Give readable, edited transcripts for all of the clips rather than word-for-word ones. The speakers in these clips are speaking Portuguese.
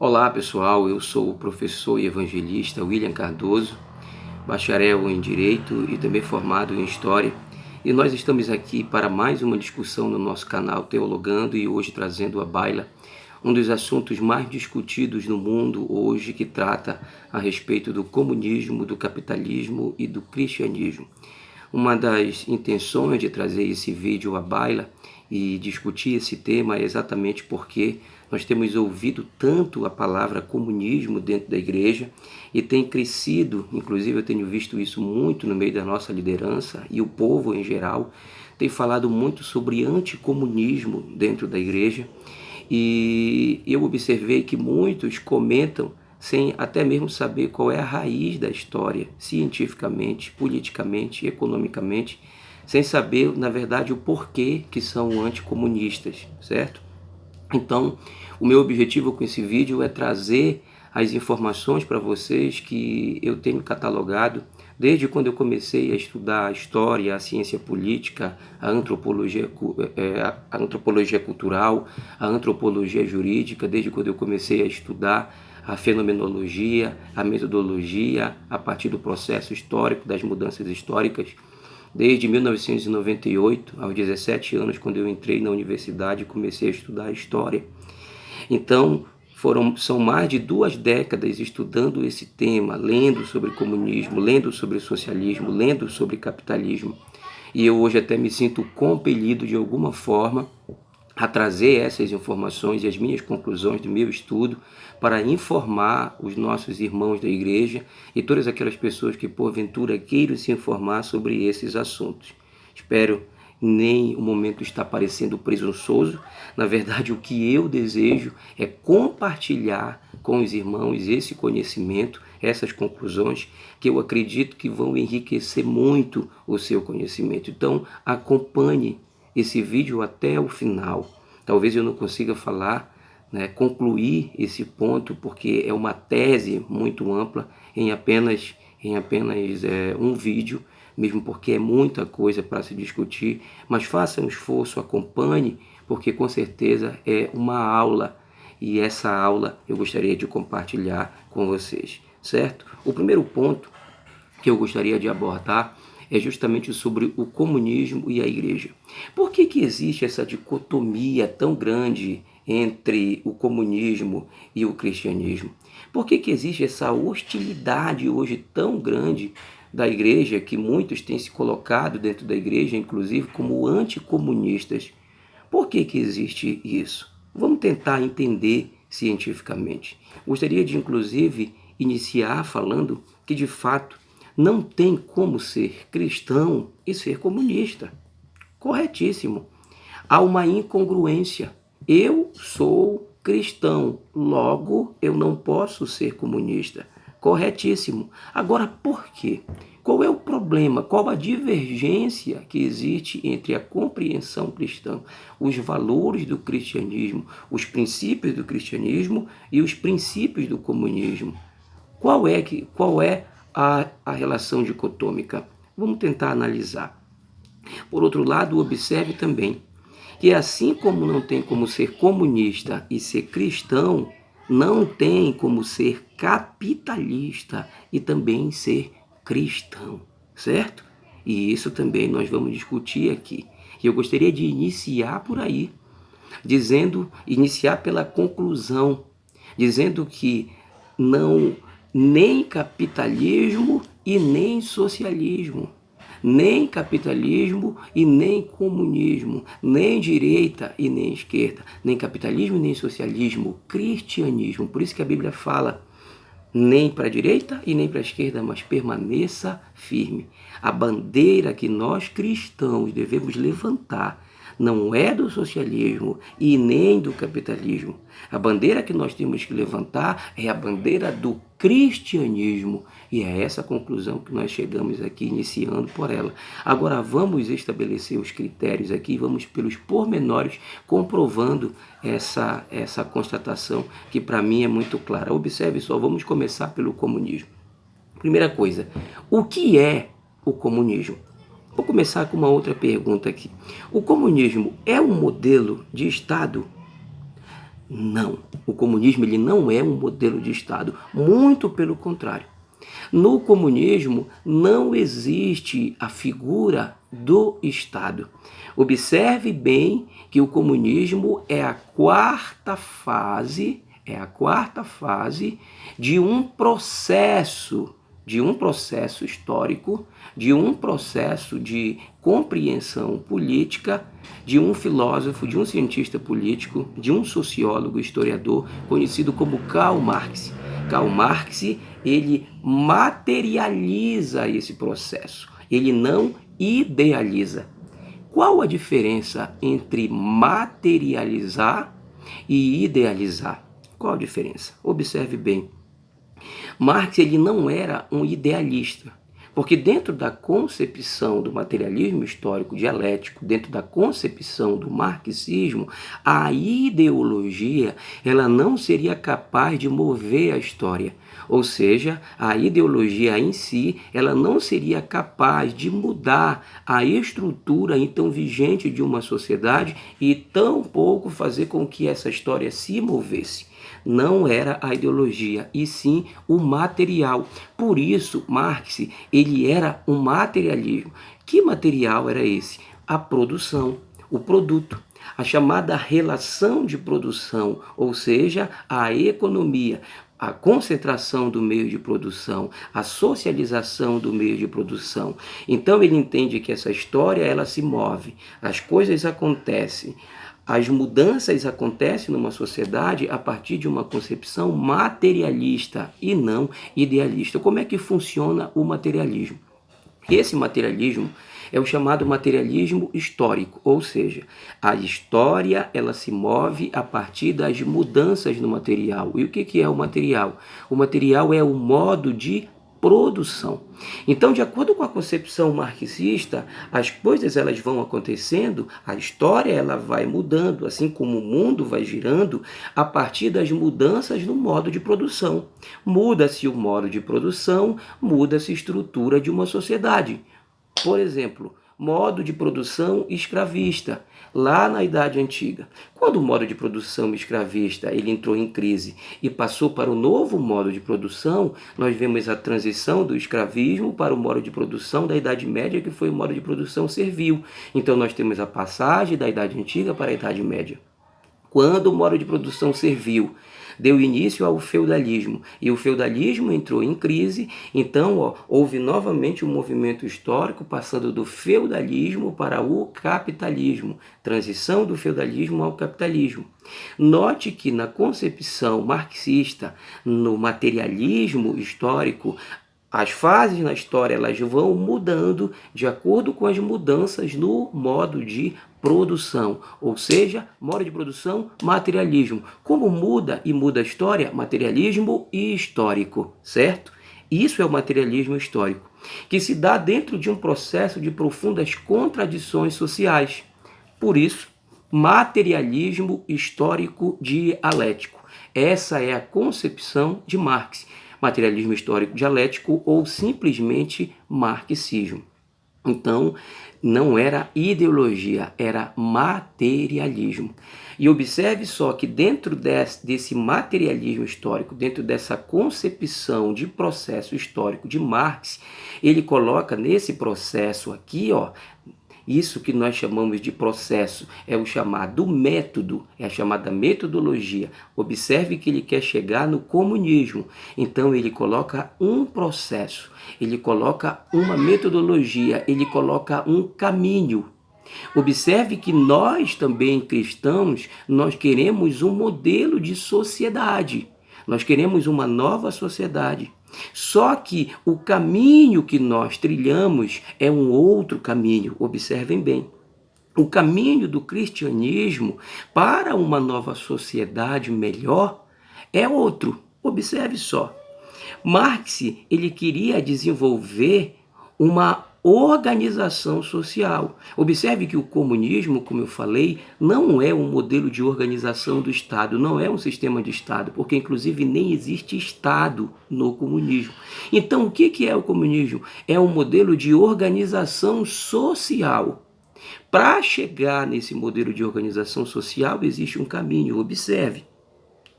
Olá pessoal, eu sou o professor e evangelista William Cardoso, bacharel em Direito e também formado em História, e nós estamos aqui para mais uma discussão no nosso canal Teologando e hoje trazendo à baila um dos assuntos mais discutidos no mundo hoje, que trata a respeito do comunismo, do capitalismo e do cristianismo. Uma das intenções de trazer esse vídeo à baila e discutir esse tema é exatamente porque nós temos ouvido tanto a palavra comunismo dentro da igreja e tem crescido, inclusive eu tenho visto isso muito no meio da nossa liderança e o povo em geral tem falado muito sobre anticomunismo dentro da igreja, e eu observei que muitos comentam sem até mesmo saber qual é a raiz da história, cientificamente, politicamente, economicamente, sem saber, na verdade, o porquê que são anticomunistas, certo? Então, o meu objetivo com esse vídeo é trazer as informações para vocês que eu tenho catalogado desde quando eu comecei a estudar a história, a ciência política, a antropologia cultural, a antropologia jurídica, desde quando eu comecei a estudar a fenomenologia, a metodologia, a partir do processo histórico, das mudanças históricas. Desde 1998, aos 17 anos, quando eu entrei na universidade e comecei a estudar História. Então, são mais de 2 décadas estudando esse tema, lendo sobre comunismo, lendo sobre socialismo, lendo sobre capitalismo. E eu hoje até me sinto compelido, de alguma forma, a trazer essas informações e as minhas conclusões do meu estudo para informar os nossos irmãos da igreja e todas aquelas pessoas que porventura queiram se informar sobre esses assuntos. Espero nem o momento está parecendo presunçoso. Na verdade, o que eu desejo é compartilhar com os irmãos esse conhecimento, essas conclusões, que eu acredito que vão enriquecer muito o seu conhecimento. Então, acompanhe esse vídeo até o final. Talvez eu não consiga falar, concluir esse ponto, porque é uma tese muito ampla em apenas um vídeo, mesmo porque é muita coisa para se discutir, mas faça um esforço, acompanhe, porque com certeza é uma aula, e essa aula eu gostaria de compartilhar com vocês, certo? O primeiro ponto que eu gostaria de abordar é justamente sobre o comunismo e a igreja. Por que existe essa dicotomia tão grande entre o comunismo e o cristianismo? Por que existe essa hostilidade hoje tão grande da igreja, que muitos têm se colocado dentro da igreja, inclusive, como anticomunistas? Por que existe isso? Vamos tentar entender cientificamente. Gostaria de, inclusive, iniciar falando que, de fato, não tem como ser cristão e ser comunista. Corretíssimo. Há uma incongruência. Eu sou cristão, logo eu não posso ser comunista. Corretíssimo. Agora, por quê? Qual é o problema? Qual a divergência que existe entre a compreensão cristã, os valores do cristianismo, os princípios do cristianismo e os princípios do comunismo? Qual é a relação dicotômica? Vamos tentar analisar. Por outro lado, observe também que, assim como não tem como ser comunista e ser cristão, não tem como ser capitalista e também ser cristão, certo? E isso também nós vamos discutir aqui. E eu gostaria de iniciar por aí, iniciar pela conclusão, dizendo que não, nem capitalismo e nem socialismo, nem capitalismo e nem comunismo, nem direita e nem esquerda, nem capitalismo e nem socialismo, cristianismo. Por isso que a Bíblia fala: nem para a direita e nem para a esquerda, mas permaneça firme. A bandeira que nós cristãos devemos levantar não é do socialismo e nem do capitalismo. A bandeira que nós temos que levantar é a bandeira do cristianismo. E é essa a conclusão que nós chegamos aqui, iniciando por ela. Agora vamos estabelecer os critérios aqui, vamos pelos pormenores, comprovando essa constatação que para mim é muito clara. Observe só, vamos começar pelo comunismo. Primeira coisa, o que é o comunismo? Vou começar com uma outra pergunta aqui. O comunismo é um modelo de Estado? Não, o comunismo ele não é um modelo de Estado, muito pelo contrário. No comunismo não existe a figura do Estado. Observe bem que o comunismo é a quarta fase de um processo histórico, de um processo de compreensão política, de um filósofo, de um cientista político, de um sociólogo, historiador, conhecido como Karl Marx. Karl Marx, ele materializa esse processo, ele não idealiza. Qual a diferença entre materializar e idealizar? Qual a diferença? Observe bem. Marx ele não era um idealista, porque dentro da concepção do materialismo histórico dialético, dentro da concepção do marxismo, a ideologia ela não seria capaz de mover a história. Ou seja, a ideologia em si, ela não seria capaz de mudar a estrutura então vigente de uma sociedade e tampouco fazer com que essa história se movesse. Não era a ideologia, e sim o material. Por isso, Marx, ele era um materialismo. Que material era esse? A produção, o produto. A chamada relação de produção, ou seja, a economia, a concentração do meio de produção, a socialização do meio de produção. Então ele entende que essa história ela se move, as coisas acontecem, as mudanças acontecem numa sociedade a partir de uma concepção materialista e não idealista. Como é que funciona o materialismo? Esse materialismo é o chamado materialismo histórico, ou seja, a história ela se move a partir das mudanças no material. E o que é o material? O material é o modo de produção. Então, de acordo com a concepção marxista, as coisas elas vão acontecendo, a história ela vai mudando, assim como o mundo vai girando a partir das mudanças no modo de produção. Muda-se o modo de produção, muda-se a estrutura de uma sociedade. Por exemplo, modo de produção escravista, lá na Idade Antiga. Quando o modo de produção escravista ele entrou em crise e passou para o novo modo de produção, nós vemos a transição do escravismo para o modo de produção da Idade Média, que foi o modo de produção servil. Então nós temos a passagem da Idade Antiga para a Idade Média. Quando o modo de produção servil deu início ao feudalismo e o feudalismo entrou em crise, então houve novamente um movimento histórico passando do feudalismo para o capitalismo, transição do feudalismo ao capitalismo. Note que na concepção marxista, no materialismo histórico, as fases na história elas vão mudando de acordo com as mudanças no modo de produção, ou seja, modo de produção, materialismo. Como muda e muda a história? Materialismo histórico, certo? Isso é o materialismo histórico, que se dá dentro de um processo de profundas contradições sociais. Por isso, materialismo histórico dialético. Essa é a concepção de Marx. Materialismo histórico dialético ou simplesmente marxismo. Então, não era ideologia, era materialismo. E observe só que dentro desse materialismo histórico, dentro dessa concepção de processo histórico de Marx, ele coloca nesse processo aqui, isso que nós chamamos de processo é o chamado método, é a chamada metodologia. Observe que ele quer chegar no comunismo. Então ele coloca um processo, ele coloca uma metodologia, ele coloca um caminho. Observe que nós também cristãos, nós queremos um modelo de sociedade. Nós queremos uma nova sociedade. Só que o caminho que nós trilhamos é um outro caminho, observem bem. O caminho do cristianismo para uma nova sociedade melhor é outro. Observe só. Marx, ele queria desenvolver uma organização social. Observe que o comunismo, como eu falei, não é um modelo de organização do Estado, não é um sistema de Estado, porque inclusive nem existe Estado no comunismo. Então, o que é o comunismo? É um modelo de organização social. Para chegar nesse modelo de organização social, existe um caminho, observe.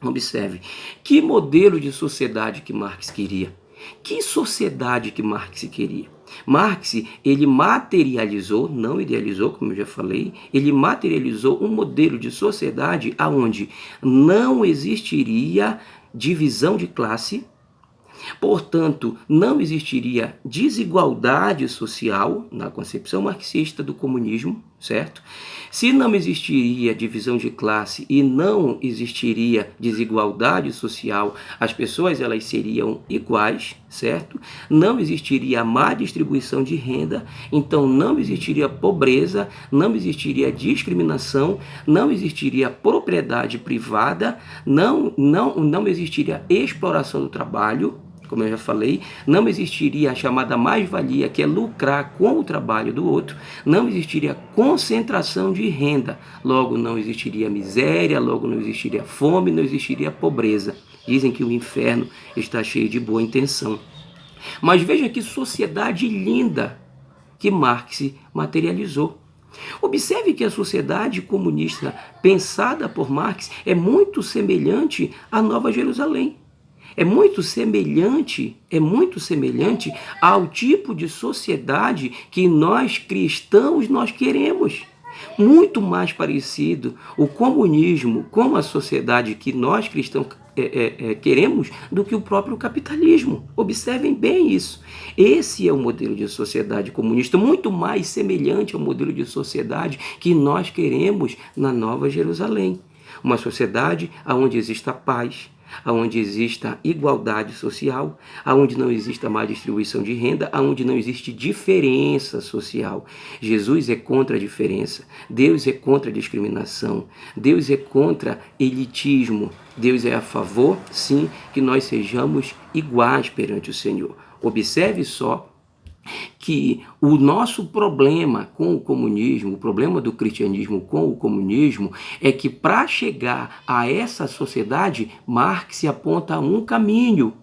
Observe, que modelo de sociedade que Marx queria? Que sociedade que Marx queria? Marx, ele materializou, não idealizou, como eu já falei, ele materializou um modelo de sociedade onde não existiria divisão de classe, portanto, não existiria desigualdade social na concepção marxista do comunismo, certo? Se não existiria divisão de classe e não existiria desigualdade social, as pessoas elas seriam iguais, certo? Não existiria má distribuição de renda, então não existiria pobreza, não existiria discriminação, não existiria propriedade privada, não existiria exploração do trabalho, como eu já falei, não existiria a chamada mais-valia, que é lucrar com o trabalho do outro, não existiria concentração de renda, logo não existiria miséria, logo não existiria fome, não existiria pobreza. Dizem que o inferno está cheio de boa intenção. Mas veja que sociedade linda que Marx materializou. Observe que a sociedade comunista pensada por Marx é muito semelhante à Nova Jerusalém. É muito semelhante ao tipo de sociedade que nós cristãos nós queremos. Muito mais parecido o comunismo com a sociedade que nós cristãos queremos do que o próprio capitalismo. Observem bem isso. Esse é o modelo de sociedade comunista, muito mais semelhante ao modelo de sociedade que nós queremos na Nova Jerusalém. Uma sociedade onde exista paz, onde exista igualdade social, onde não exista má distribuição de renda, onde não existe diferença social. Jesus é contra a diferença, Deus é contra a discriminação, Deus é contra elitismo, Deus é a favor, sim, que nós sejamos iguais perante o Senhor. Observe só que o nosso problema com o comunismo, o problema do cristianismo com o comunismo, é que para chegar a essa sociedade, Marx aponta um caminho.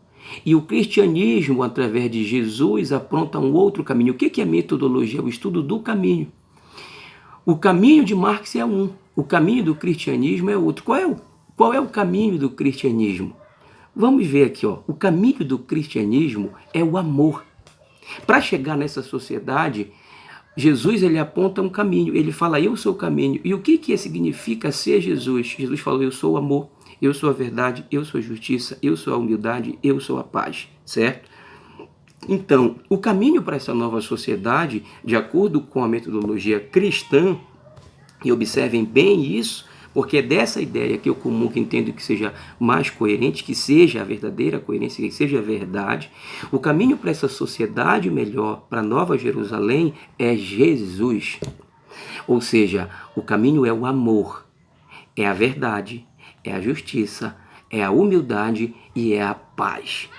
E o cristianismo, através de Jesus, aponta um outro caminho. O que é metodologia? O estudo do caminho. O caminho de Marx é um, o caminho do cristianismo é outro. Qual é o caminho do cristianismo? Vamos ver aqui, ó. O caminho do cristianismo é o amor. Para chegar nessa sociedade, Jesus ele aponta um caminho, ele fala, eu sou o caminho. E o que significa ser Jesus? Jesus falou, eu sou o amor, eu sou a verdade, eu sou a justiça, eu sou a humildade, eu sou a paz, certo? Então, o caminho para essa nova sociedade, de acordo com a metodologia cristã, e observem bem isso, porque é dessa ideia que eu comungo que entendo que seja mais coerente, que seja a verdadeira coerência, que seja a verdade. O caminho para essa sociedade melhor, para Nova Jerusalém, é Jesus. Ou seja, o caminho é o amor, é a verdade, é a justiça, é a humildade e é a paz.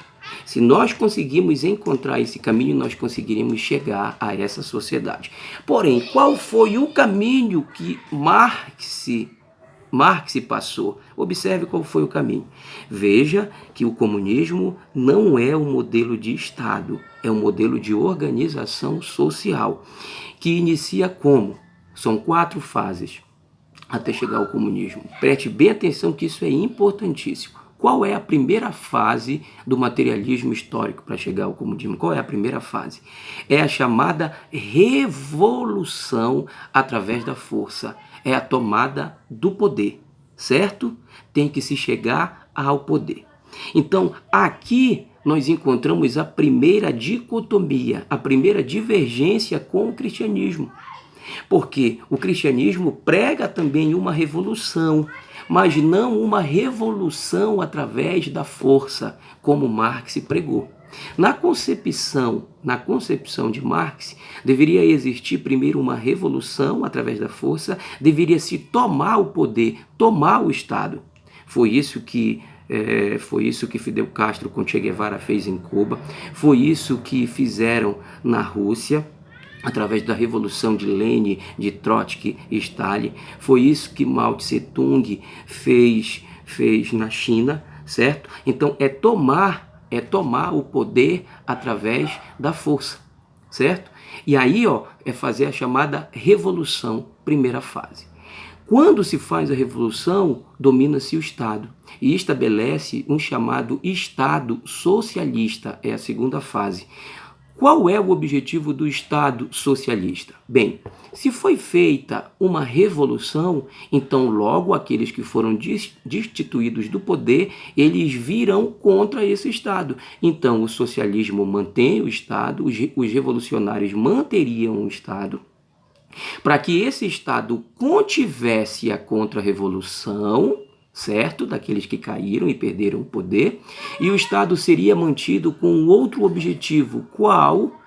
Se nós conseguirmos encontrar esse caminho, nós conseguiremos chegar a essa sociedade. Porém, qual foi o caminho que Marx passou? Observe qual foi o caminho. Veja que o comunismo não é um modelo de Estado, é um modelo de organização social, que inicia como? São 4 fases até chegar ao comunismo. Preste bem atenção que isso é importantíssimo. Qual é a primeira fase do materialismo histórico para chegar ao comunismo? Qual é a primeira fase? É a chamada revolução através da força. É a tomada do poder, certo? Tem que se chegar ao poder. Então, aqui nós encontramos a primeira dicotomia, a primeira divergência com o cristianismo. Porque o cristianismo prega também uma revolução, mas não uma revolução através da força, como Marx pregou. Na concepção de Marx, deveria existir primeiro uma revolução através da força, deveria se tomar o poder, tomar o Estado. Foi isso que Fidel Castro com Che Guevara fez em Cuba, foi isso que fizeram na Rússia, através da revolução de Lenin, de Trotsky e Stalin. Foi isso que Mao Tse-tung fez na China, certo? Então é tomar o poder através da força, certo? E aí, é fazer a chamada revolução, primeira fase. Quando se faz a revolução, domina-se o Estado e estabelece um chamado Estado socialista, é a segunda fase. Qual é o objetivo do Estado socialista? Bem, se foi feita uma revolução, então logo aqueles que foram destituídos do poder, eles virão contra esse Estado. Então o socialismo mantém o Estado, os revolucionários manteriam o Estado, para que esse Estado contivesse a contra-revolução, certo? Daqueles que caíram e perderam o poder, e o Estado seria mantido com outro objetivo, qual?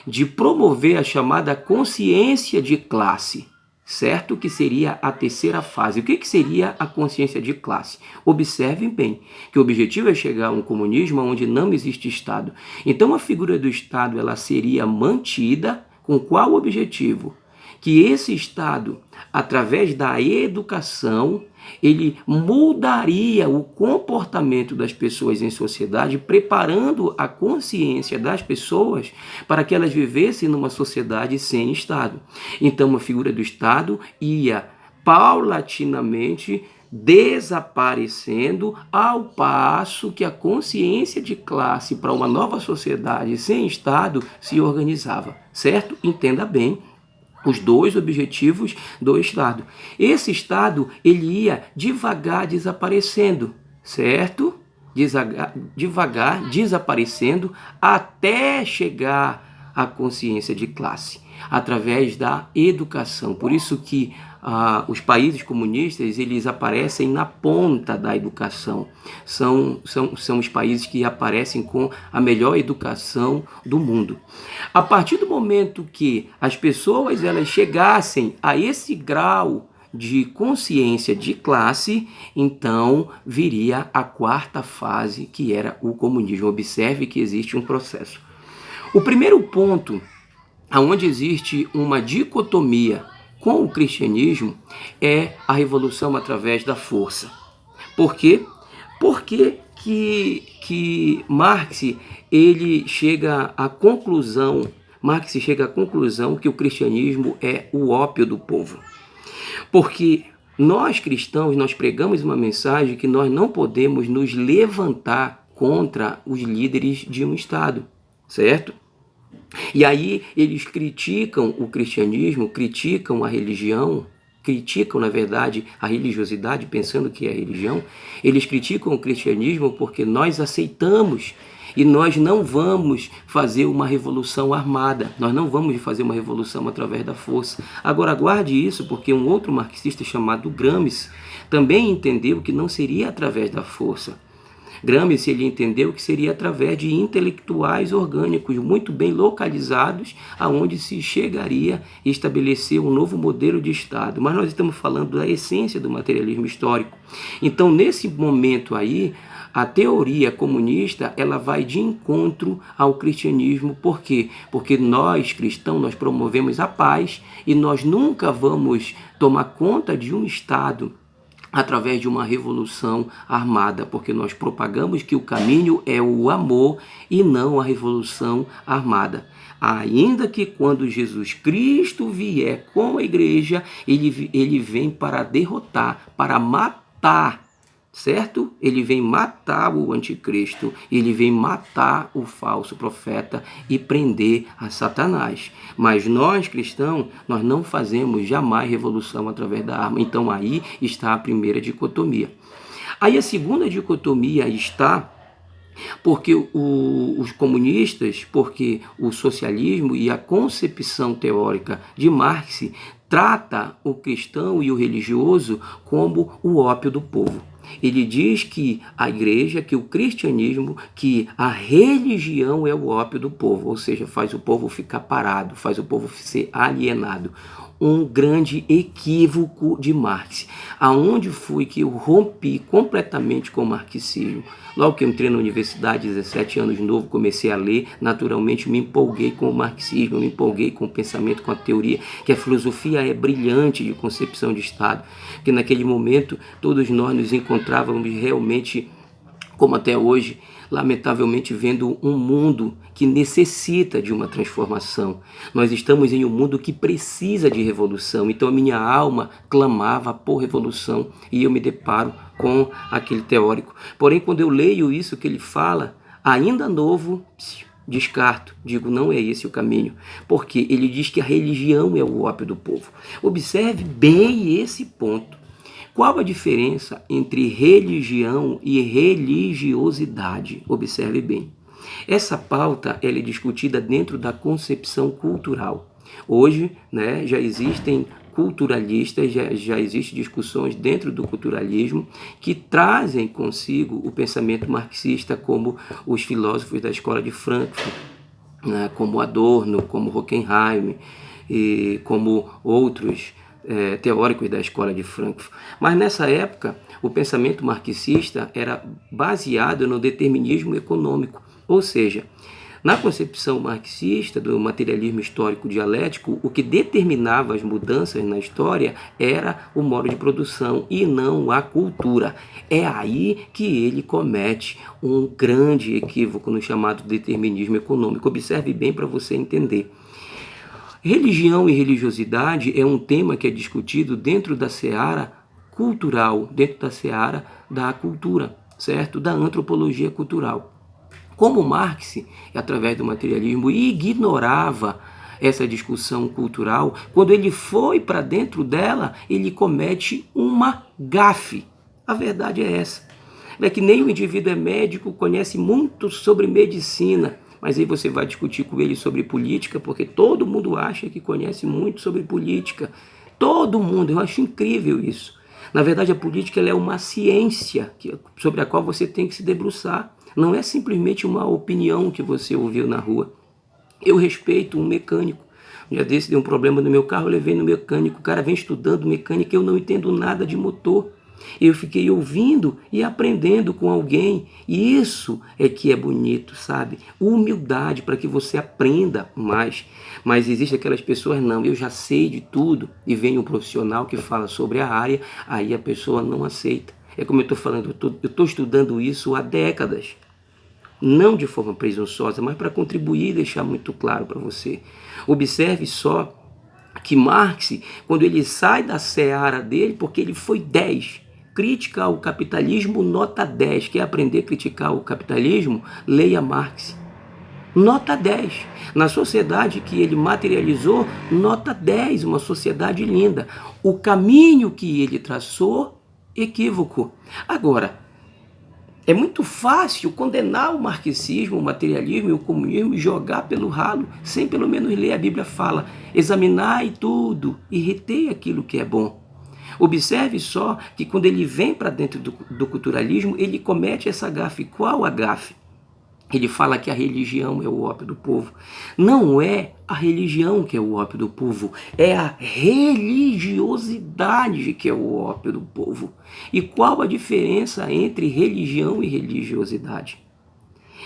De promover a chamada consciência de classe, certo? Que seria a terceira fase. O que seria a consciência de classe? Observem bem que o objetivo é chegar a um comunismo onde não existe Estado. Então a figura do Estado ela seria mantida com qual objetivo? Que esse Estado, através da educação, ele mudaria o comportamento das pessoas em sociedade, preparando a consciência das pessoas para que elas vivessem numa sociedade sem Estado. Então, a figura do Estado ia paulatinamente desaparecendo ao passo que a consciência de classe para uma nova sociedade sem Estado se organizava, certo? Entenda bem os dois objetivos do Estado. Esse Estado, ele ia devagar desaparecendo, certo? Devagar desaparecendo até chegar à consciência de classe, através da educação. Por isso que os países comunistas, eles aparecem na ponta da educação. São os países que aparecem com a melhor educação do mundo. A partir do momento que as pessoas elas chegassem a esse grau de consciência de classe, então viria a quarta fase, que era o comunismo. Observe que existe um processo. O primeiro ponto, onde existe uma dicotomia com o cristianismo, é a revolução através da força. Por quê? Porque que Marx ele chega à conclusão que o cristianismo é o ópio do povo. Porque nós cristãos, nós pregamos uma mensagem que nós não podemos nos levantar contra os líderes de um Estado, certo? E aí eles criticam o cristianismo, criticam a religião, criticam, na verdade, a religiosidade, pensando que é religião. Eles criticam o cristianismo porque nós aceitamos e nós não vamos fazer uma revolução armada, nós não vamos fazer uma revolução através da força. Agora, guarde isso, porque um outro marxista chamado Gramsci também entendeu que não seria através da força. Gramsci ele entendeu que seria através de intelectuais orgânicos muito bem localizados, aonde se chegaria a estabelecer um novo modelo de Estado. Mas nós estamos falando da essência do materialismo histórico. Então, nesse momento aí, a teoria comunista ela vai de encontro ao cristianismo. Por quê? Porque nós, cristãos, nós promovemos a paz e nós nunca vamos tomar conta de um Estado através de uma revolução armada, porque nós propagamos que o caminho é o amor e não a revolução armada. Ainda que quando Jesus Cristo vier com a igreja, ele vem para derrotar, para matar, certo? Ele vem matar o anticristo, ele vem matar o falso profeta e prender a Satanás. Mas nós, cristãos, nós não fazemos jamais revolução através da arma. Então aí está a primeira dicotomia. Aí a segunda dicotomia está porque os comunistas, porque o socialismo e a concepção teórica de Marx trata o cristão e o religioso como o ópio do povo. Ele diz que a igreja, que o cristianismo, que a religião é o ópio do povo, ou seja, faz o povo ficar parado, faz o povo ser alienado. Um grande equívoco de Marx. Aonde foi que eu rompi completamente com o marxismo? Logo que eu entrei na universidade, 17 anos de novo, comecei a ler, naturalmente me empolguei com o marxismo, me empolguei com o pensamento, com a teoria, que a filosofia é brilhante de concepção de Estado, que naquele momento todos nós nos encontrávamos realmente como até hoje, lamentavelmente vendo um mundo que necessita de uma transformação. Nós estamos em um mundo que precisa de revolução, então a minha alma clamava por revolução e eu me deparo com aquele teórico. Porém, quando eu leio isso que ele fala, ainda novo, descarto, digo, não é esse o caminho, porque ele diz que a religião é o ópio do povo. Observe bem esse ponto. Qual a diferença entre religião e religiosidade? Observe bem. Essa pauta ela é discutida dentro da concepção cultural. Hoje, já existem culturalistas, já existem discussões dentro do culturalismo que trazem consigo o pensamento marxista, como os filósofos da escola de Frankfurt, como Adorno, como Horkheimer e como outros teóricos da escola de Frankfurt. Mas nessa época, o pensamento marxista era baseado no determinismo econômico, ou seja, na concepção marxista do materialismo histórico dialético, o que determinava as mudanças na história era o modo de produção e não a cultura. É aí que ele comete um grande equívoco no chamado determinismo econômico. Observe bem para você entender. Religião e religiosidade é um tema que é discutido dentro da seara cultural, dentro da seara da cultura, certo? Da antropologia cultural. Como Marx, através do materialismo, ignorava essa discussão cultural, quando ele foi para dentro dela, ele comete uma gafe. A verdade é essa. É que nem o indivíduo é médico, conhece muito sobre medicina, mas aí você vai discutir com ele sobre política, porque todo mundo acha que conhece muito sobre política. Todo mundo, eu acho incrível isso. Na verdade, a política ela é uma ciência sobre a qual você tem que se debruçar. Não é simplesmente uma opinião que você ouviu na rua. Eu respeito um mecânico. Um dia desse deu um problema no meu carro, eu levei no mecânico. O cara vem estudando mecânica, eu não entendo nada de motor. Eu fiquei ouvindo e aprendendo com alguém. E isso é que é bonito, sabe? Humildade para que você aprenda mais. Mas existe aquelas pessoas, não, eu já sei de tudo. E vem um profissional que fala sobre a área, aí a pessoa não aceita. É como eu estou falando, eu estou estudando isso há décadas. Não de forma presunçosa, mas para contribuir e deixar muito claro para você. Observe só que Marx, quando ele sai da seara dele, porque ele foi 10, crítica ao capitalismo, nota 10. Quer aprender a criticar o capitalismo? Leia Marx. Nota 10. Na sociedade que ele materializou, nota 10, uma sociedade linda. O caminho que ele traçou, equívoco. Agora, é muito fácil condenar o marxismo, o materialismo e o comunismo e jogar pelo ralo, sem pelo menos ler. A Bíblia fala, examinai tudo e retei aquilo que é bom. Observe só que quando ele vem para dentro do culturalismo, ele comete essa gafe. Qual a gafe? Ele fala que a religião é o ópio do povo. Não é a religião que é o ópio do povo, é a religiosidade que é o ópio do povo. E qual a diferença entre religião e religiosidade?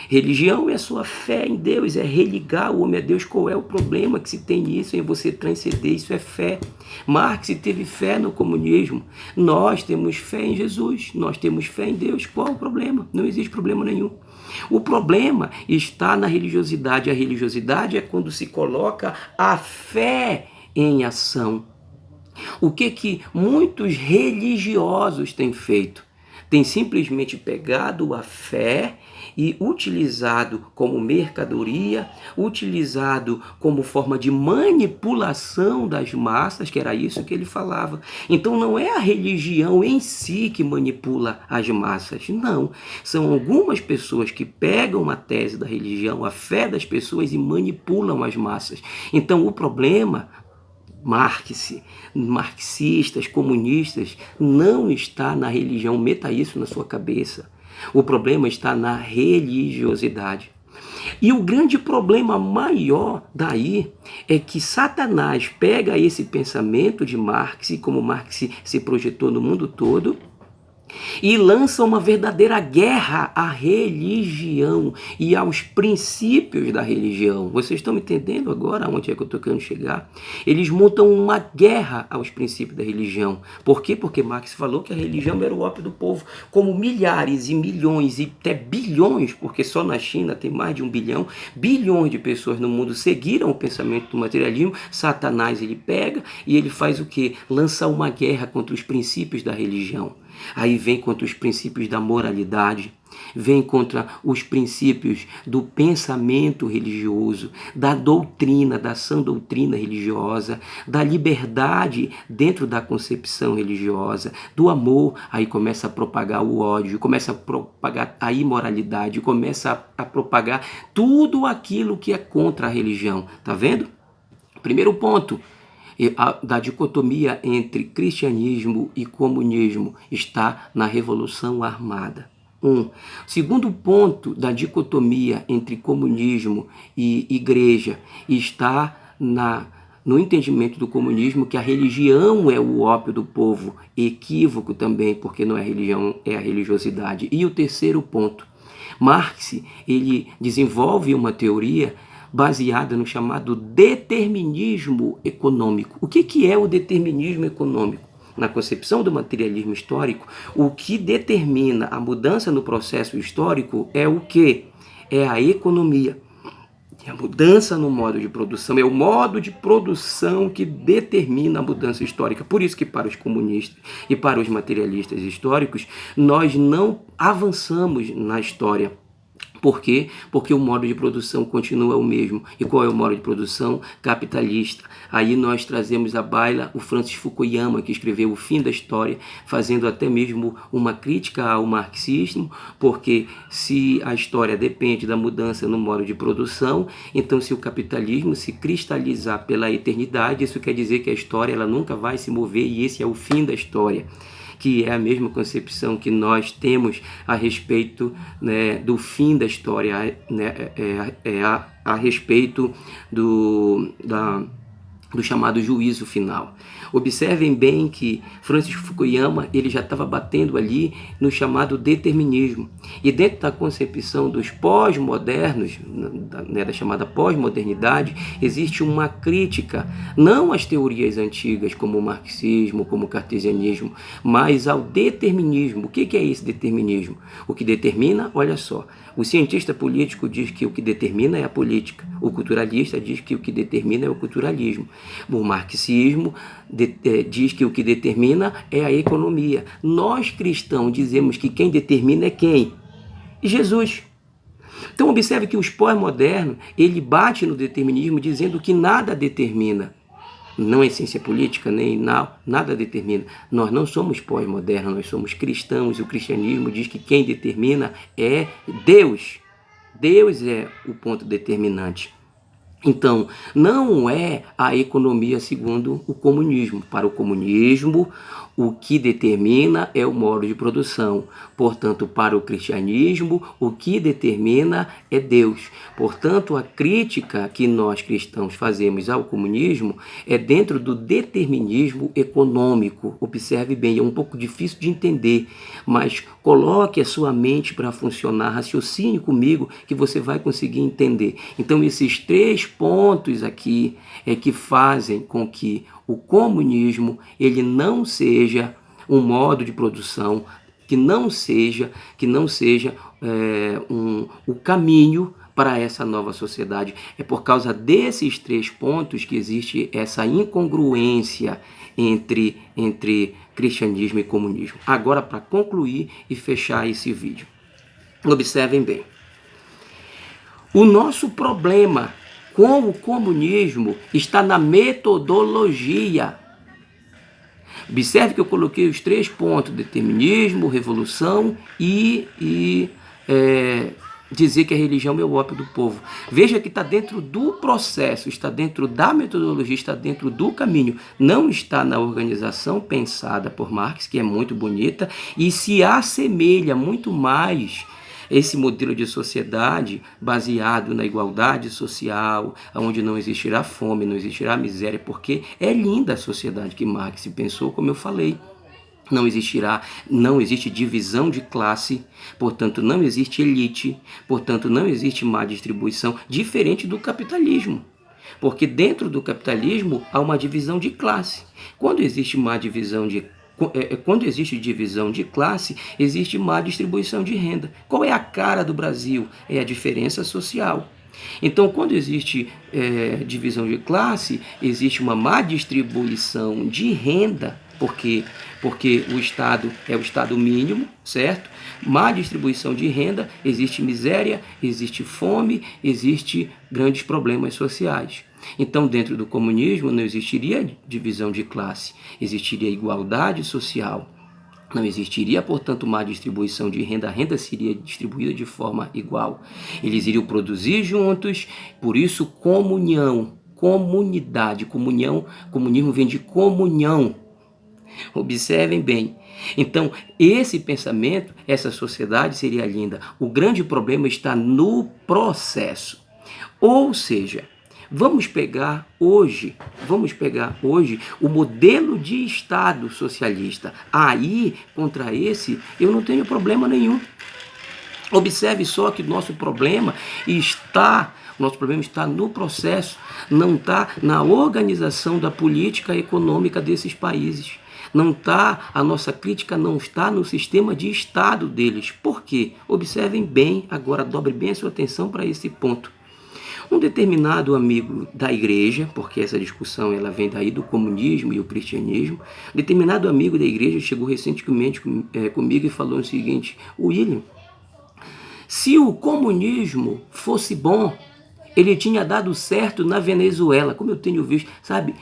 Religião é sua fé em Deus, é religar o homem a Deus. Qual é o problema que se tem nisso, em você transcender? Isso é fé. Marx teve fé no comunismo. Nós temos fé em Jesus, nós temos fé em Deus. Qual o problema? Não existe problema nenhum. O problema está na religiosidade. A religiosidade é quando se coloca a fé em ação. O que muitos religiosos têm feito? Tem simplesmente pegado a fé e utilizado como mercadoria, utilizado como forma de manipulação das massas, que era isso que ele falava. Então não é a religião em si que manipula as massas, não. São algumas pessoas que pegam uma tese da religião, a fé das pessoas e manipulam as massas. Então o problema, marxistas, comunistas, não está na religião, meta isso na sua cabeça. O problema está na religiosidade. E o grande problema maior daí é que Satanás pega esse pensamento de Marx, e como Marx se projetou no mundo todo, e lança uma verdadeira guerra à religião e aos princípios da religião. Vocês estão me entendendo agora onde é que eu estou querendo chegar? Eles montam uma guerra aos princípios da religião. Por quê? Porque Marx falou que a religião era o ópio do povo, como milhares e milhões e até bilhões, porque só na China tem mais de 1 bilhão, bilhões de pessoas no mundo seguiram o pensamento do materialismo. Satanás ele pega e ele faz o quê? Lança uma guerra contra os princípios da religião. Aí vem contra os princípios da moralidade, vem contra os princípios do pensamento religioso, da doutrina, da sã doutrina religiosa, da liberdade dentro da concepção religiosa, do amor. Aí começa a propagar o ódio, começa a propagar a imoralidade, começa a propagar tudo aquilo que é contra a religião. Tá vendo? Primeiro ponto da dicotomia entre cristianismo e comunismo está na Revolução Armada. Segundo ponto da dicotomia entre comunismo e igreja está no entendimento do comunismo que a religião é o ópio do povo. Equívoco também, porque não é religião, é a religiosidade. E o terceiro ponto, Marx ele desenvolve uma teoria baseada no chamado determinismo econômico. O que é o determinismo econômico? Na concepção do materialismo histórico, o que determina a mudança no processo histórico é o quê? É a economia. A mudança no modo de produção, é o modo de produção que determina a mudança histórica. Por isso que para os comunistas e para os materialistas históricos, nós não avançamos na história. Por quê? Porque o modo de produção continua o mesmo. E qual é o modo de produção? Capitalista. Aí nós trazemos à baila o Francis Fukuyama, que escreveu O Fim da História, fazendo até mesmo uma crítica ao marxismo, porque se a história depende da mudança no modo de produção, então se o capitalismo se cristalizar pela eternidade, isso quer dizer que a história ela nunca vai se mover e esse é o fim da história, que é a mesma concepção que nós temos a respeito, né, do fim da história, né, a respeito do chamado juízo final. Observem bem que Francis Fukuyama ele já estava batendo ali no chamado determinismo. E dentro da concepção dos pós-modernos, né, da chamada pós-modernidade, existe uma crítica, não às teorias antigas, como o marxismo, como o cartesianismo, mas ao determinismo. O que é esse determinismo? O que determina, olha só, o cientista político diz que o que determina é a política, o culturalista diz que o que determina é o culturalismo, o marxismo diz que o que determina é a economia. Nós cristãos dizemos que quem determina é quem? Jesus. Então observe que os pós-modernos, ele bate no determinismo dizendo que nada determina. Não é ciência política, nem nada determina. Nós não somos pós-modernos, nós somos cristãos. E o cristianismo diz que quem determina é Deus. Deus é o ponto determinante. Então, não é a economia segundo o comunismo. Para o comunismo, o que determina é o modo de produção. Portanto, para o cristianismo, o que determina é Deus. Portanto, a crítica que nós cristãos fazemos ao comunismo é dentro do determinismo econômico. Observe bem, é um pouco difícil de entender, mas coloque a sua mente para funcionar, raciocine comigo que você vai conseguir entender. Então, esses 3 pontos aqui é que fazem com que o comunismo ele não seja um modo de produção, que não seja o caminho para essa nova sociedade. É por causa desses 3 pontos que existe essa incongruência entre cristianismo e comunismo. Agora, para concluir e fechar esse vídeo, observem bem. O nosso problema com o comunismo está na metodologia. Observe que eu coloquei os 3 pontos: determinismo, revolução e dizer que a religião é o ópio do povo. Veja que está dentro do processo, está dentro da metodologia, está dentro do caminho. Não está na organização pensada por Marx, que é muito bonita, e se assemelha muito mais esse modelo de sociedade baseado na igualdade social, onde não existirá fome, não existirá miséria, porque é linda a sociedade que Marx pensou, como eu falei. não existe divisão de classe, portanto não existe elite, portanto não existe má distribuição, diferente do capitalismo. Porque dentro do capitalismo há uma divisão de classe. Quando existe divisão de classe, existe má distribuição de renda. Qual é a cara do Brasil? É a diferença social. Então, quando existe divisão de classe, existe uma má distribuição de renda, porque o Estado é o Estado mínimo, certo? Má distribuição de renda, existe miséria, existe fome, existe grandes problemas sociais. Então, dentro do comunismo não existiria divisão de classe, existiria igualdade social. Não existiria, portanto, má distribuição de renda, a renda seria distribuída de forma igual. Eles iriam produzir juntos, por isso comunhão, comunidade, comunismo vem de comunhão. Observem bem. Então, esse pensamento, essa sociedade seria linda. O grande problema está no processo. Ou seja, vamos pegar hoje o modelo de Estado socialista. Aí, contra esse, eu não tenho problema nenhum. Observe só que nosso problema está no processo, não está na organização da política econômica desses países. A nossa crítica não está no sistema de Estado deles. Por quê? Observem bem, agora dobre bem a sua atenção para esse ponto. Um determinado amigo da igreja, porque essa discussão ela vem daí do comunismo e o cristianismo, determinado amigo da igreja chegou recentemente comigo e falou o seguinte: William, se o comunismo fosse bom, ele tinha dado certo na Venezuela, como eu tenho visto, sabe?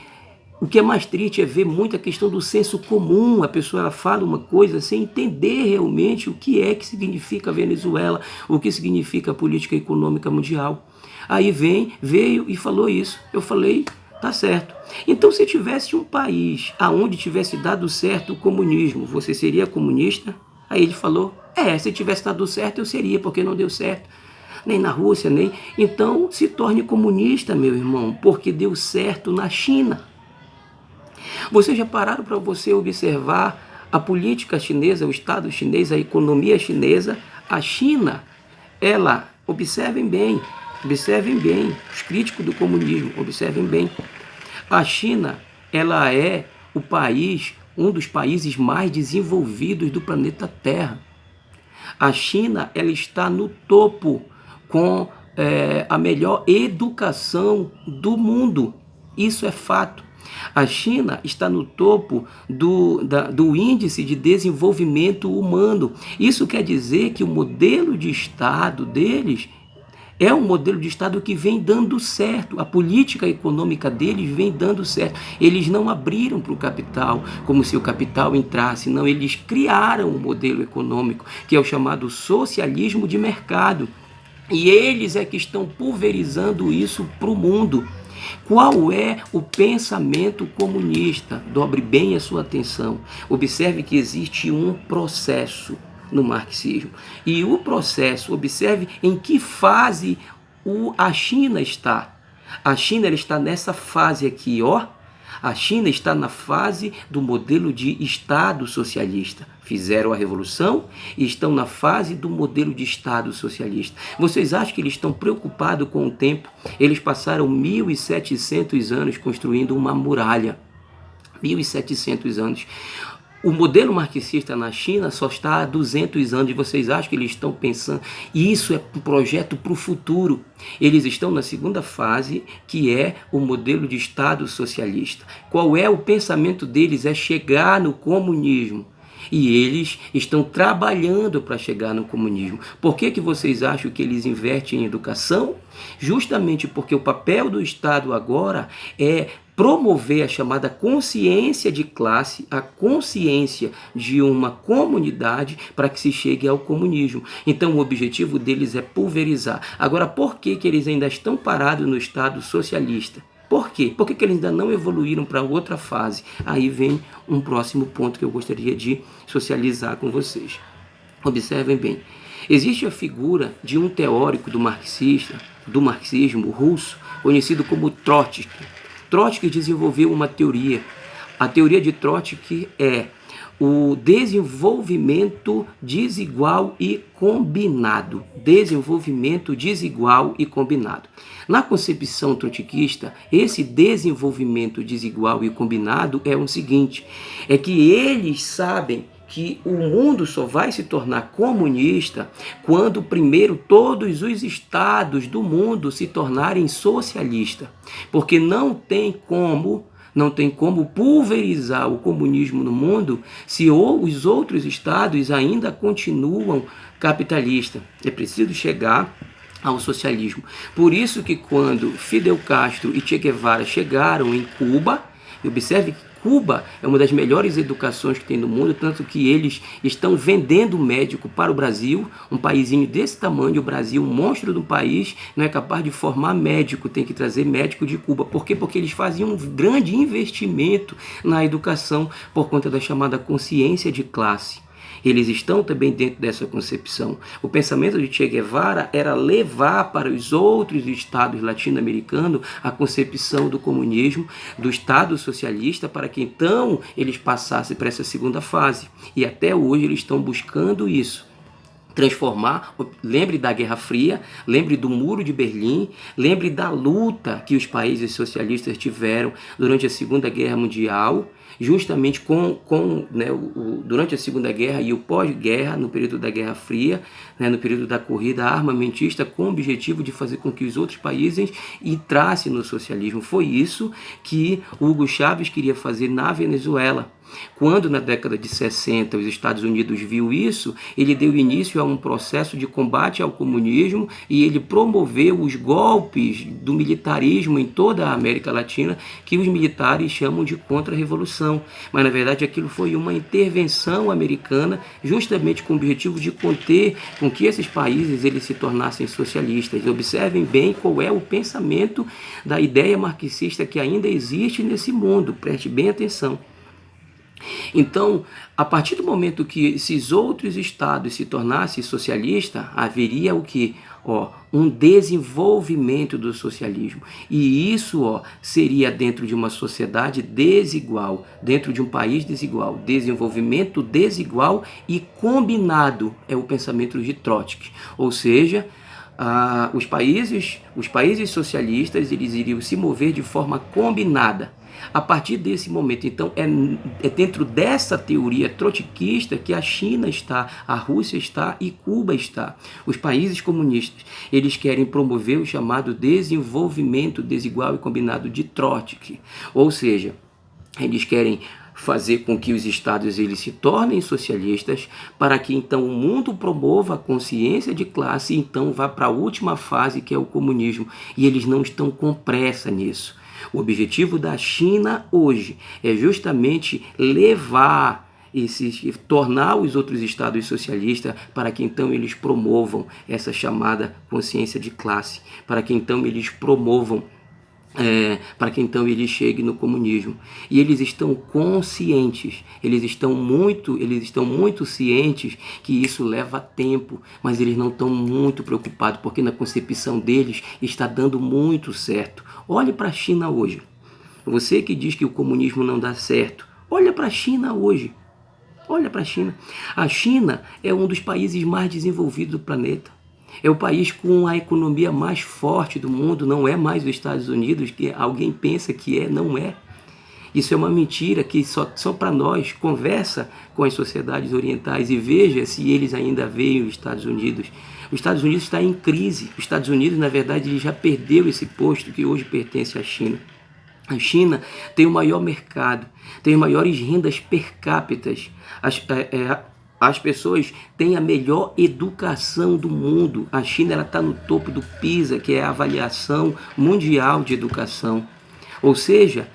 O que é mais triste é ver muita questão do senso comum. A pessoa ela fala uma coisa sem entender realmente o que é que significa a Venezuela, o que significa a política econômica mundial. Aí veio e falou isso. Eu falei, tá certo. Então, se tivesse um país aonde tivesse dado certo o comunismo, você seria comunista? Aí ele falou, se tivesse dado certo eu seria, porque não deu certo. Nem na Rússia, nem... Então, se torne comunista, meu irmão, porque deu certo na China. Vocês já pararam para você observar a política chinesa, o Estado chinês, a economia chinesa? A China, ela, observem bem, os críticos do comunismo, observem bem. A China, ela é um dos países mais desenvolvidos do planeta Terra. A China, ela está no topo com a melhor educação do mundo. Isso é fato. A China está no topo do índice de desenvolvimento humano. Isso quer dizer que o modelo de Estado deles é um modelo de Estado que vem dando certo. A política econômica deles vem dando certo. Eles não abriram para o capital como se o capital entrasse. Não, eles criaram um modelo econômico que é o chamado socialismo de mercado. E eles é que estão pulverizando isso para o mundo. Qual é o pensamento comunista? Dobre bem a sua atenção. Observe que existe um processo no marxismo. E o processo, observe em que fase a China está. A China ela está nessa fase aqui, ó. A China está na fase do modelo de Estado socialista. Fizeram a revolução e estão na fase do modelo de Estado socialista. Vocês acham que eles estão preocupados com o tempo? Eles passaram 1.700 anos construindo uma muralha. 1.700 anos. O modelo marxista na China só está há 200 anos e vocês acham que eles estão pensando? Isso é um projeto para o futuro. Eles estão na segunda fase, que é o modelo de Estado socialista. Qual é o pensamento deles? É chegar no comunismo. E eles estão trabalhando para chegar no comunismo. Por que vocês acham que eles investem em educação? Justamente porque o papel do Estado agora é promover a chamada consciência de classe, a consciência de uma comunidade para que se chegue ao comunismo. Então o objetivo deles é pulverizar. Agora, por que eles ainda estão parados no Estado socialista? Por quê? Por que eles ainda não evoluíram para outra fase? Aí vem um próximo ponto que eu gostaria de socializar com vocês. Observem bem. Existe a figura de um teórico do marxismo russo, conhecido como Trotsky. Trotsky desenvolveu uma teoria. A teoria de Trotsky é o desenvolvimento desigual e combinado. Desenvolvimento desigual e combinado. Na concepção trotskista, esse desenvolvimento desigual e combinado é o seguinte, é que eles sabem que o mundo só vai se tornar comunista quando primeiro todos os estados do mundo se tornarem socialistas, porque não tem como pulverizar o comunismo no mundo se os outros estados ainda continuam capitalistas. É preciso chegar ao socialismo. Por isso que quando Fidel Castro e Che Guevara chegaram em Cuba, e observe que Cuba é uma das melhores educações que tem no mundo, tanto que eles estão vendendo médico para o Brasil, um paísinho desse tamanho, o Brasil, um monstro do país, não é capaz de formar médico, tem que trazer médico de Cuba. Por quê? Porque eles fazem um grande investimento na educação por conta da chamada consciência de classe. Eles estão também dentro dessa concepção. O pensamento de Che Guevara era levar para os outros estados latino-americanos a concepção do comunismo, do Estado socialista, para que então eles passassem para essa segunda fase. E até hoje eles estão buscando isso. Transformar, lembre da Guerra Fria, lembre do Muro de Berlim, lembre da luta que os países socialistas tiveram durante a Segunda Guerra Mundial, justamente durante a Segunda Guerra e o pós-guerra, no período da Guerra Fria, no período da corrida armamentista, com o objetivo de fazer com que os outros países entrassem no socialismo. Foi isso que Hugo Chávez queria fazer na Venezuela. Quando na década de 60 os Estados Unidos viu isso, ele deu início a um processo de combate ao comunismo e ele promoveu os golpes do militarismo em toda a América Latina, que os militares chamam de contra-revolução. Mas na verdade aquilo foi uma intervenção americana justamente com o objetivo de conter com que esses países eles se tornassem socialistas. Observem bem qual é o pensamento da ideia marxista que ainda existe nesse mundo, preste bem atenção. Então, a partir do momento que esses outros estados se tornassem socialistas, haveria o quê? Um desenvolvimento do socialismo. E isso seria dentro de uma sociedade desigual, dentro de um país desigual. Desenvolvimento desigual e combinado é o pensamento de Trotsky. Ou seja, os países socialistas eles iriam se mover de forma combinada. A partir desse momento, então, é dentro dessa teoria trotskista que a China está, a Rússia está e Cuba está. Os países comunistas, eles querem promover o chamado desenvolvimento desigual e combinado de Trotsky. Ou seja, eles querem fazer com que os estados eles se tornem socialistas para que então o mundo promova a consciência de classe e então vá para a última fase que é o comunismo. E eles não estão com pressa nisso. O objetivo da China hoje é justamente tornar os outros estados socialistas para que então eles promovam essa chamada consciência de classe, para que então eles promovam para que então ele chegue no comunismo. E eles estão conscientes, eles estão muito cientes que isso leva tempo, mas eles não estão muito preocupados, porque na concepção deles está dando muito certo. Olhe para a China hoje. Você que diz que o comunismo não dá certo, olha para a China hoje. Olha para a China. A China é um dos países mais desenvolvidos do planeta. É o país com a economia mais forte do mundo, não é mais os Estados Unidos, que alguém pensa que não é. Isso é uma mentira que só para nós. Conversa com as sociedades orientais e veja se eles ainda veem os Estados Unidos. Os Estados Unidos está em crise. Os Estados Unidos, na verdade, ele já perdeu esse posto que hoje pertence à China. A China tem o maior mercado, tem as maiores rendas per capita. As pessoas têm a melhor educação do mundo. A China está no topo do PISA, que é a avaliação mundial de educação. Ou seja,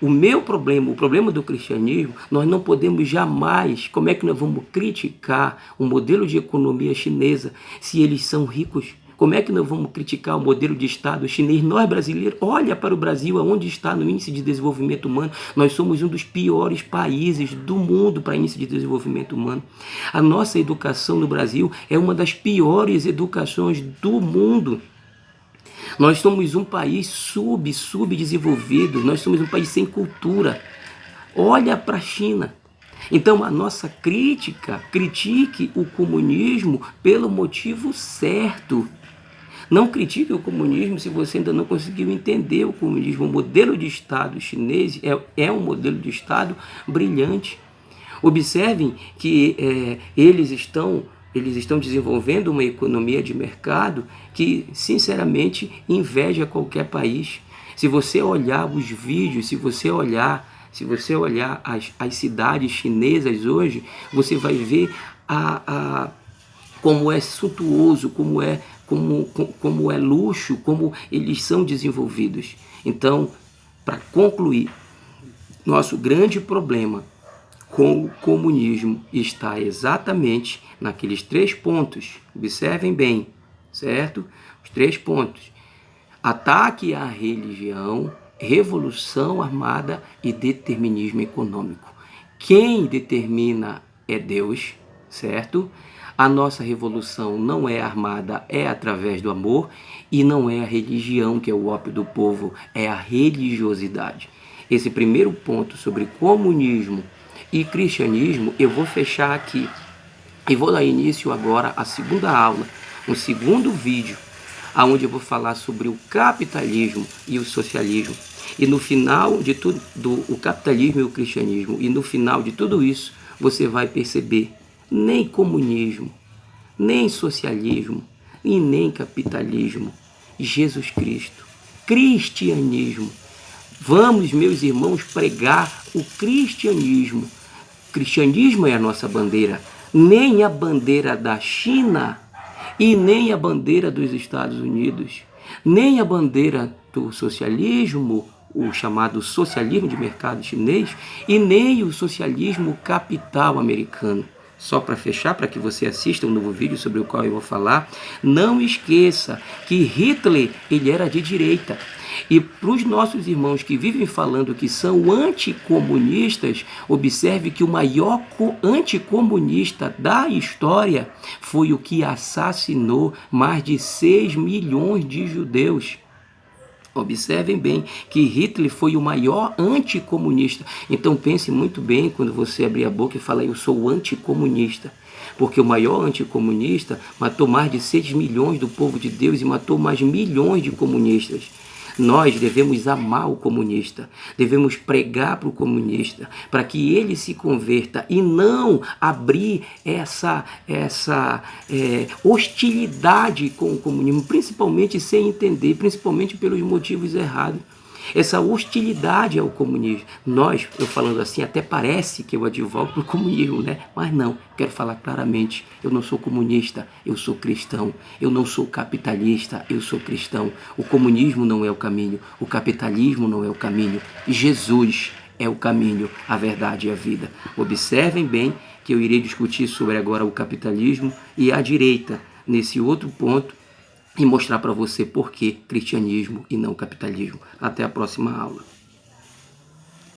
o problema do cristianismo, nós não podemos jamais, como é que nós vamos criticar o modelo de economia chinesa se eles são ricos? Como é que nós vamos criticar o modelo de Estado chinês? Nós brasileiros, olha para o Brasil, onde está no índice de desenvolvimento humano. Nós somos um dos piores países do mundo para índice de desenvolvimento humano. A nossa educação no Brasil é uma das piores educações do mundo. Nós somos um país subdesenvolvido, nós somos um país sem cultura. Olha para a China. Então, a nossa crítica, critique o comunismo pelo motivo certo. Não critique o comunismo se você ainda não conseguiu entender o comunismo. O modelo de Estado chinês é um modelo de Estado brilhante. Observem que eles estão desenvolvendo uma economia de mercado que, sinceramente, inveja qualquer país. Se você olhar os vídeos, se você olhar as cidades chinesas hoje, você vai ver como é suntuoso, como é luxo, como eles são desenvolvidos. Então, para concluir, nosso grande problema com o comunismo está exatamente naqueles 3 pontos. Observem bem, certo? Os 3 pontos. Ataque à religião, revolução armada e determinismo econômico. Quem determina é Deus, certo? A nossa revolução não é armada, é através do amor, e não é a religião que é o ópio do povo, é a religiosidade. Esse primeiro ponto sobre comunismo e cristianismo eu vou fechar aqui. E vou dar início agora à segunda aula, um segundo vídeo, onde eu vou falar sobre o capitalismo e o socialismo. E no final de tudo, o capitalismo e o cristianismo, e no final de tudo isso, você vai perceber nem comunismo, nem socialismo e nem capitalismo. Jesus Cristo, cristianismo. Vamos, meus irmãos, pregar o cristianismo. Cristianismo é a nossa bandeira, nem a bandeira da China e nem a bandeira dos Estados Unidos, nem a bandeira do socialismo, o chamado socialismo de mercado chinês, e nem o socialismo capital americano. Só para fechar, para que você assista um novo vídeo sobre o qual eu vou falar, não esqueça que Hitler ele era de direita. E para os nossos irmãos que vivem falando que são anticomunistas, observe que o maior anticomunista da história foi o que assassinou mais de 6 milhões de judeus. Observem bem que Hitler foi o maior anticomunista. Então pense muito bem quando você abrir a boca e falar eu sou anticomunista. Porque o maior anticomunista matou mais de 6 milhões do povo de Deus e matou mais milhões de comunistas. Nós devemos amar o comunista, devemos pregar para o comunista, para que ele se converta e não abrir essa hostilidade com o comunismo, principalmente sem entender, principalmente pelos motivos errados. Essa hostilidade ao comunismo. Nós, eu falando assim, até parece que eu advogo para o comunismo, né? Mas não, quero falar claramente, eu não sou comunista, eu sou cristão. Eu não sou capitalista, eu sou cristão. O comunismo não é o caminho, o capitalismo não é o caminho. Jesus é o caminho, a verdade e a vida. Observem bem que eu irei discutir sobre agora o capitalismo e a direita, nesse outro ponto, e mostrar para você por que cristianismo e não capitalismo. Até a próxima aula.